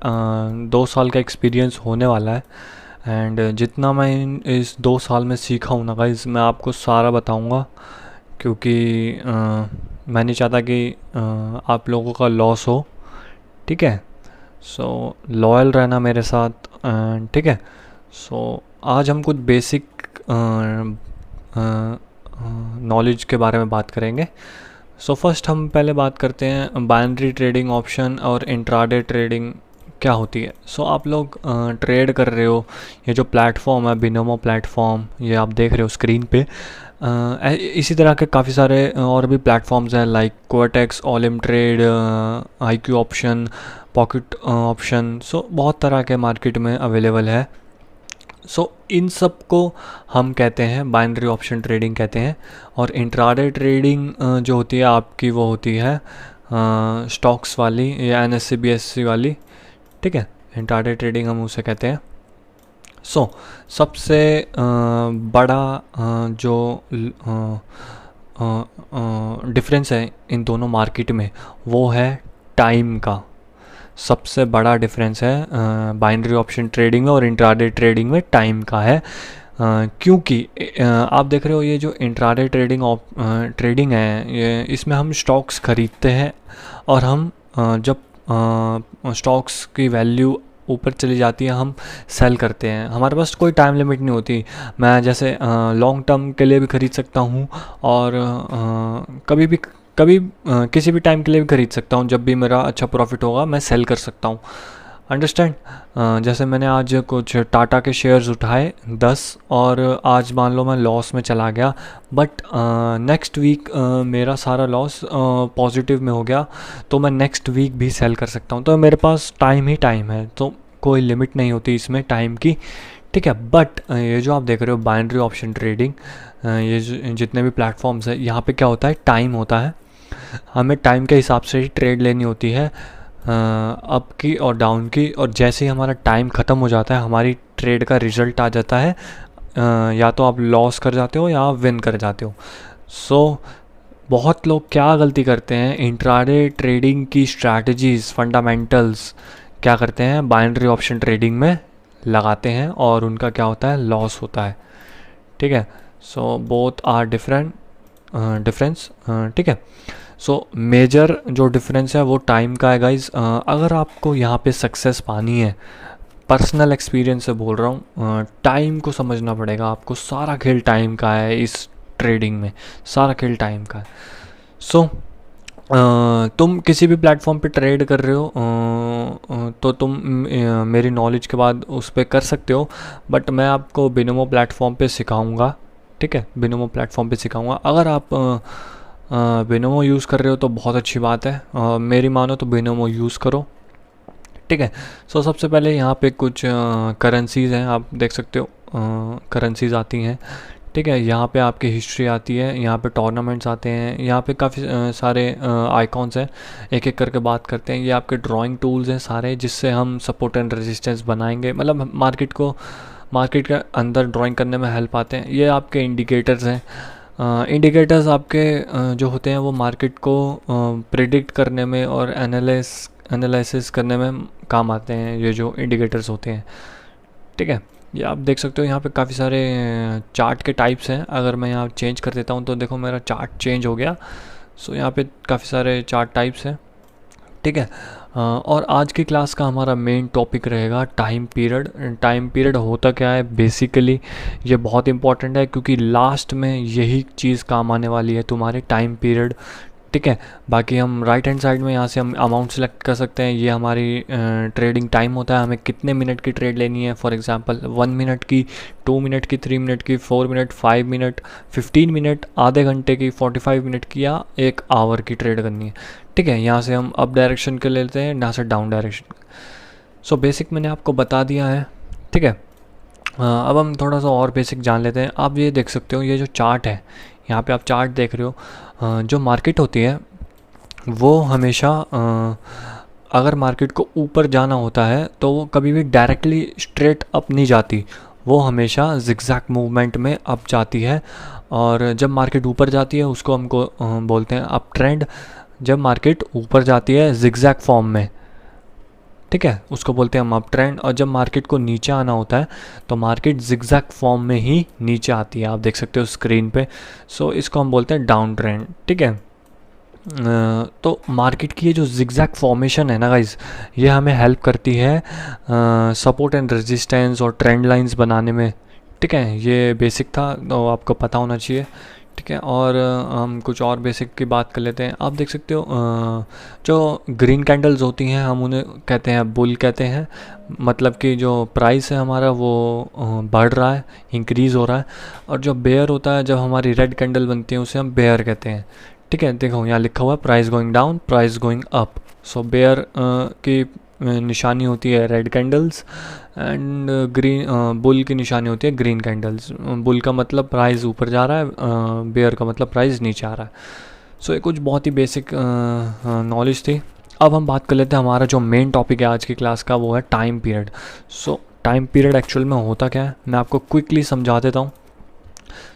2 साल का एक्सपीरियंस होने वाला है। एंड जितना मैं इस 2 साल में सीखा हूँ ना गाइस, मैं आपको सारा बताऊँगा, क्योंकि मैं नहीं चाहता कि आप लोगों का लॉस हो। ठीक है, सो लॉयल रहना मेरे साथ। ठीक है, सो आज हम कुछ बेसिक नॉलेज के बारे में बात करेंगे। सो फर्स्ट हम पहले बात करते हैं बाइनरी ट्रेडिंग ऑप्शन और इंट्राडे ट्रेडिंग क्या होती है। सो आप लोग ट्रेड कर रहे हो, ये जो प्लेटफॉर्म है बिनोमो प्लेटफॉर्म, ये आप देख रहे हो स्क्रीन पे। इसी तरह के काफ़ी सारे और भी प्लेटफॉर्म्स हैं, like Quotex, Olymp trade, IQ option, pocket option. So बहुत तरह के मार्केट में अवेलेबल है। सो इन सब को हम कहते हैं बाइनरी ऑप्शन ट्रेडिंग कहते हैं। और इंट्राडे ट्रेडिंग जो होती है आपकी, वो होती है स्टॉक्स वाली या NSE BSE वाली। ठीक है, इंट्राडे ट्रेडिंग हम उसे कहते हैं। सो सबसे बड़ा जो डिफरेंस है इन दोनों मार्केट में, वो है टाइम का। सबसे बड़ा डिफरेंस है बाइनरी ऑप्शन ट्रेडिंग में और इंट्राडे ट्रेडिंग में टाइम का है। क्योंकि आप देख रहे हो ये जो इंट्राडे ट्रेडिंग है, ये इसमें हम स्टॉक्स खरीदते हैं और हम जब स्टॉक्स की वैल्यू ऊपर चली जाती है हम सेल करते हैं। हमारे पास कोई टाइम लिमिट नहीं होती। मैं जैसे लॉन्ग टर्म के लिए भी खरीद सकता हूँ और कभी किसी भी टाइम के लिए भी खरीद सकता हूँ। जब भी मेरा अच्छा प्रॉफिट होगा मैं सेल कर सकता हूँ। अंडरस्टैंड? जैसे मैंने आज कुछ टाटा के शेयर्स उठाए 10, और आज मान लो मैं लॉस में चला गया, बट नेक्स्ट वीक मेरा सारा लॉस पॉजिटिव में हो गया, तो मैं नेक्स्ट वीक भी सेल कर सकता हूँ। तो मेरे पास टाइम ही टाइम है, तो कोई लिमिट नहीं होती इसमें टाइम की। ठीक है, बट ये जो आप देख रहे हो बाइनरी ऑप्शन ट्रेडिंग, ये जितने भी प्लेटफॉर्म्स है, यहाँ पे क्या होता है, टाइम होता है। हमें टाइम के हिसाब से ही ट्रेड लेनी होती है, अप की और डाउन की। और जैसे ही हमारा टाइम ख़त्म हो जाता है, हमारी ट्रेड का रिज़ल्ट आ जाता है। या तो आप लॉस कर जाते हो या आप विन कर जाते हो। सो बहुत लोग क्या गलती करते हैं, इंट्राडे ट्रेडिंग की स्ट्रैटेजीज़, फंडामेंटल्स क्या करते हैं, बाइनरी ऑप्शन ट्रेडिंग में लगाते हैं और उनका क्या होता है, लॉस होता है। ठीक है, सो बोथ आर डिफरेंस। ठीक है, सो मेजर जो डिफरेंस है वो टाइम का है गाइज। अगर आपको यहाँ पे सक्सेस पानी है, पर्सनल एक्सपीरियंस से बोल रहा हूँ, टाइम को समझना पड़ेगा आपको। सारा खेल टाइम का है इस ट्रेडिंग में, सारा खेल टाइम का है। सो तुम किसी भी प्लेटफॉर्म पे ट्रेड कर रहे हो, तो तुम मेरी नॉलेज के बाद उस पर कर सकते हो, बट मैं आपको बिनोमो प्लेटफॉर्म पे सिखाऊंगा। ठीक है, बिनोमो प्लेटफॉर्म पे सिखाऊंगा। अगर आप बिनोमो यूज़ कर रहे हो तो बहुत अच्छी बात है, मेरी मानो तो बिनोमो यूज़ करो। ठीक है, सो सबसे पहले यहाँ पे कुछ करेंसीज़ हैं, आप देख सकते हो करेंसीज़ आती हैं। ठीक है, यहाँ पे आपकी हिस्ट्री आती है, यहाँ पे टूर्नामेंट्स आते हैं, यहाँ पे काफ़ी सारे आइकॉन्स हैं। एक एक करके बात करते हैं। ये आपके ड्राइंग टूल्स हैं सारे, जिससे हम सपोर्ट एंड रेजिस्टेंस बनाएंगे, मतलब मार्केट के अंदर ड्राइंग करने में हेल्प आते हैं। ये आपके इंडिकेटर्स हैं। इंडिकेटर्स आपके जो होते हैं वो मार्केट को प्रिडिक्ट करने में और एनालिसिस करने में काम आते हैं, ये जो इंडिकेटर्स होते हैं। ठीक है, ये आप देख सकते हो यहाँ पे काफ़ी सारे चार्ट के टाइप्स हैं। अगर मैं यहाँ चेंज कर देता हूँ तो देखो मेरा चार्ट चेंज हो गया। सो यहाँ पे काफ़ी सारे चार्ट टाइप्स हैं। ठीक है, और आज की क्लास का हमारा मेन टॉपिक रहेगा टाइम पीरियड। टाइम पीरियड होता क्या है बेसिकली, ये बहुत इंपॉर्टेंट है, क्योंकि लास्ट में यही चीज़ काम आने वाली है, तुम्हारे टाइम पीरियड। ठीक है, बाकी हम राइट हैंड साइड में यहाँ से हम अमाउंट सेलेक्ट कर सकते हैं। ये हमारी ट्रेडिंग टाइम होता है, हमें कितने मिनट की ट्रेड लेनी है। फॉर एग्जांपल 1 मिनट की, 2 मिनट की, 3 मिनट की, 4 मिनट, 5 मिनट, 15 मिनट, आधे घंटे की, 45 मिनट की, या 1 आवर की ट्रेड करनी है। ठीक है, यहाँ से हम अप डायरेक्शन के लेते हैं, यहाँ से डाउन डायरेक्शन। सो बेसिक मैंने आपको बता दिया है। ठीक है, अब हम थोड़ा सा और बेसिक जान लेते हैं। आप ये देख सकते हो, ये जो चार्ट है, यहाँ पे आप चार्ट देख रहे हो। जो मार्केट होती है वो हमेशा अगर मार्केट को ऊपर जाना होता है तो वो कभी भी डायरेक्टली स्ट्रेट अप नहीं जाती, वो हमेशा जिगजैग मूवमेंट में अप जाती है। और जब मार्केट ऊपर जाती है उसको हमको बोलते हैं अप ट्रेंड। जब मार्केट ऊपर जाती है जिगजैग फॉर्म में, ठीक है, उसको बोलते हैं हम अप ट्रेंड। और जब मार्केट को नीचे आना होता है तो मार्केट जिगजैग फॉर्म में ही नीचे आती है, आप देख सकते हो स्क्रीन पे। सो इसको हम बोलते हैं डाउन ट्रेंड, ठीक है। तो मार्केट की ये जो जिगजैग फॉर्मेशन है ना गाइज, ये हमें हेल्प करती है सपोर्ट एंड रेजिस्टेंस और ट्रेंड लाइंस बनाने में, ठीक है। ये बेसिक था तो आपको पता होना चाहिए, ठीक है। और हम कुछ और बेसिक की बात कर लेते हैं। आप देख सकते हो जो ग्रीन कैंडल्स होती हैं हम उन्हें कहते हैं बुल कहते हैं, मतलब कि जो प्राइस है हमारा वो बढ़ रहा है, इंक्रीज़ हो रहा है। और जो बेयर होता है, जब हमारी रेड कैंडल बनती है उसे हम बेयर कहते हैं, ठीक है। देखो यहाँ लिखा हुआ है price going down, price going up. So bear की निशानी होती है red candles and green, bull की निशानी होती है ग्रीन कैंडल्स। बुल का मतलब प्राइस ऊपर जा रहा है, बेयर का मतलब प्राइस नीचे आ रहा है। सो ये कुछ बहुत ही बेसिक नॉलेज थी। अब हम बात कर लेते हैं, हमारा जो मेन टॉपिक है आज की क्लास का वो है टाइम पीरियड। सो टाइम पीरियड एक्चुअल में होता क्या है, मैं आपको क्विकली समझा देता हूँ।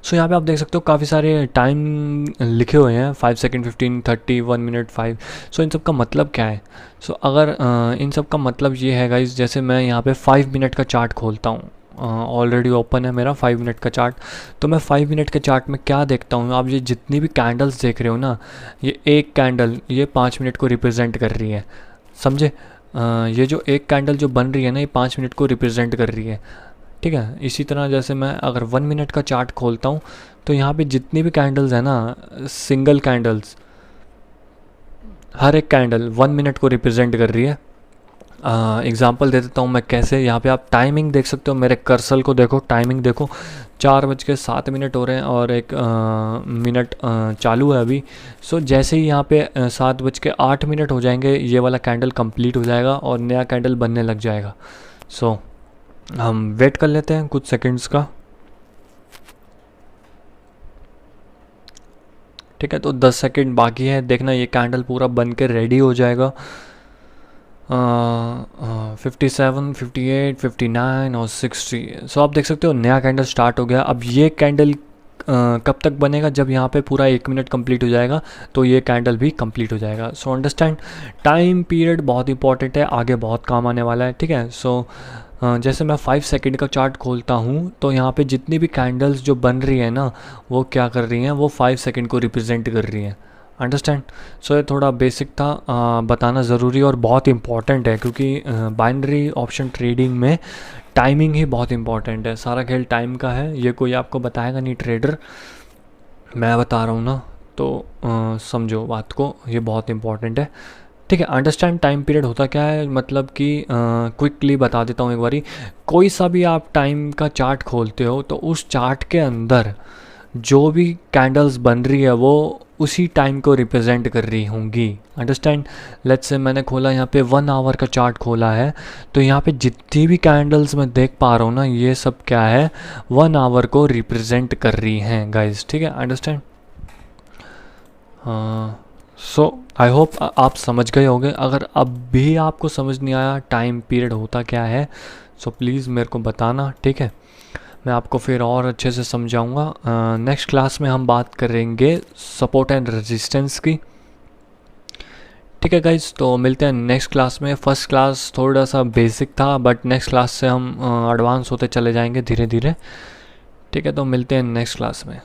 सो यहाँ पे आप देख सकते हो काफ़ी सारे टाइम लिखे हुए हैं, 5 सेकेंड, 15, 30, 1 मिनट, 5। सो इन सब का मतलब क्या है? सो अगर इन सब का मतलब ये है गाइज, जैसे मैं यहाँ पे 5 मिनट का चार्ट खोलता हूँ, ऑलरेडी ओपन है मेरा 5 मिनट का चार्ट। तो मैं 5 मिनट के चार्ट में क्या देखता हूँ, आप ये जितनी भी कैंडल्स देख रहे हो ना, ये एक कैंडल ये 5 मिनट को रिप्रेजेंट कर रही है, समझे। ये जो एक कैंडल जो बन रही है ना, ये 5 मिनट को रिप्रेजेंट कर रही है, ठीक है। इसी तरह जैसे मैं अगर 1 मिनट का चार्ट खोलता हूँ तो यहाँ पे जितनी भी कैंडल्स है ना, सिंगल कैंडल्स, हर एक कैंडल 1 मिनट को रिप्रेजेंट कर रही है। एग्जांपल दे देता हूँ मैं कैसे। यहाँ पे आप टाइमिंग देख सकते हो, मेरे कर्सर को देखो, टाइमिंग देखो, 4:07 हो रहे हैं और 1 मिनट चालू है अभी। सो जैसे ही यहाँ पे 7:08 हो जाएंगे, ये वाला कैंडल कंप्लीट हो जाएगा और नया कैंडल बनने लग जाएगा। सो हम वेट कर लेते हैं कुछ सेकंड्स का, ठीक है। तो 10 सेकंड बाकी है, देखना ये कैंडल पूरा बन के रेडी हो जाएगा। 57, 58, 59 और 60। सो आप देख सकते हो नया कैंडल स्टार्ट हो गया। अब ये कैंडल कब तक बनेगा, जब यहाँ पे पूरा 1 मिनट कंप्लीट हो जाएगा तो ये कैंडल भी कंप्लीट हो जाएगा। सो अंडरस्टैंड, टाइम पीरियड बहुत इंपॉर्टेंट है, आगे बहुत काम आने वाला है, ठीक है। सो जैसे मैं 5 सेकंड का चार्ट खोलता हूँ तो यहाँ पे जितनी भी कैंडल्स जो बन रही है ना, वो क्या कर रही हैं, वो 5 सेकंड को रिप्रेजेंट कर रही हैं, अंडरस्टैंड। सो ये थोड़ा बेसिक था, बताना ज़रूरी और बहुत इंपॉर्टेंट है, क्योंकि बाइनरी ऑप्शन ट्रेडिंग में टाइमिंग ही बहुत इंपॉर्टेंट है। सारा खेल टाइम का है, ये कोई आपको बताएगा नहीं ट्रेडर, मैं बता रहा हूँ ना, तो समझो बात को, ये बहुत इंपॉर्टेंट है, ठीक है। अंडरस्टैंड टाइम पीरियड होता क्या है, मतलब कि क्विकली बता देता हूँ एक बारी। कोई सा भी आप टाइम का चार्ट खोलते हो तो उस चार्ट के अंदर जो भी कैंडल्स बन रही है वो उसी टाइम को रिप्रेजेंट कर रही होंगी, अंडरस्टैंड। लेट्स से मैंने खोला यहाँ पे 1 आवर का चार्ट खोला है, तो यहाँ पे जितनी भी कैंडल्स मैं देख पा रहा हूँ ना, ये सब क्या है, 1 आवर को रिप्रेजेंट कर रही हैं गाइज, ठीक है, अंडरस्टैंड। सो आई होप आप समझ गए होंगे। अगर अब भी आपको समझ नहीं आया टाइम पीरियड होता क्या है, सो प्लीज़ मेरे को बताना, ठीक है। मैं आपको फिर और अच्छे से समझाऊंगा। नेक्स्ट क्लास में हम बात करेंगे सपोर्ट एंड रेजिस्टेंस की, ठीक है गाइज। तो मिलते हैं नेक्स्ट क्लास में। फर्स्ट क्लास थोड़ा सा बेसिक था, बट नेक्स्ट क्लास से हम एडवांस होते चले जाएंगे धीरे धीरे, ठीक है। तो मिलते हैं नेक्स्ट क्लास में।